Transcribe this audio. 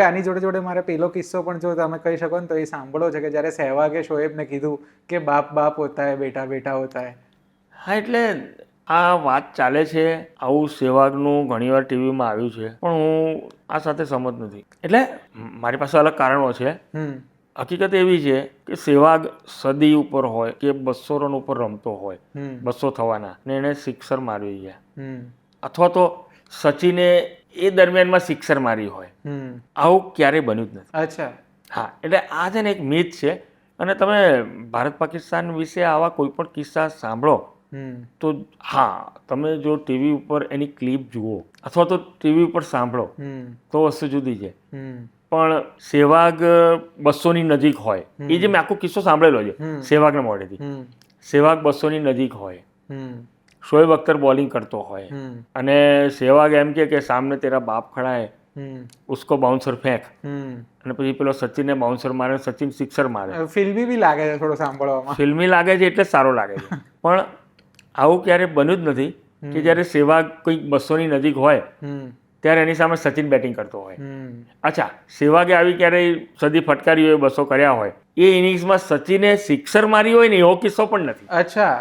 આની જોડે જોડે મારે પેલો કિસ્સો પણ જો તમે કહી શકો ને તો એ સાંભળો છે કે જ્યારે સહેવાગે શોએબને કીધું કે બાપ બાપ હોતા હે બેટા બેટા હોતા હે. હા, એટલે આ વાત ચાલે છે, આવું સહેવાગનું ઘણીવાર ટીવીમાં આવ્યું છે, પણ હું આ સાથે સહમત નથી. એટલે મારી પાસે અલગ કારણો છે. હકીકત એવી છે કે સહેવાગ સદી ઉપર હોય કે 200 રન ઉપર રમતો હોય, 200 થવાના, ને એને સિક્સર મારવી છે, અથવા તો સચિને એ દરમિયાનમાં સિક્સર મારી હોય, આવું ક્યારેય બન્યું જ નથી. અચ્છા. હા, એટલે આ છે ને એક મિથ છે. અને તમે ભારત પાકિસ્તાન વિશે આવા કોઈ પણ કિસ્સા સાંભળો તો હા, તમે જો ટીવી ઉપર એની ક્લિપ જુઓ અથવા તો ટીવી ઉપર સાંભળો તો વસ્તુ જુદી છે. પણ સહેવાગ 200ની નજીક હોય, એ જે મેં આખો કિસ્સો સાંભળેલો છે સહેવાગના મોઢેથી, સહેવાગ 200ની નજીક હોય, શોએબ અખ્તર બોલિંગ કરતો હોય અને સહેવાગ એમ કે સામને તેરા બાપ ખડા હે, ઉસકો બાઉન્સર ફેંક, અને પછી પેલો સચિનને બાઉન્સર મારે, સચિન સિક્સર મારે. ફિલ્મી બી લાગે છે થોડો સાંભળવામાં. ફિલ્મી લાગે છે એટલે જ સારો લાગે છે. પણ આવું ક્યારેય બન્યું જ નથી કે જ્યારે સહેવાગ કંઈક 200ની નજીક હોય ત્યારે એની સામે સચિન બેટિંગ કરતો હોય. અચ્છા, સહેવાગે આવી ક્યારેય સદી ફટકારી હોય, 200 કર્યા હોય, એ ઇનિંગ્સમાં સચિને સિક્સર મારી હોય ને એવો કિસ્સો પણ નથી. અચ્છા.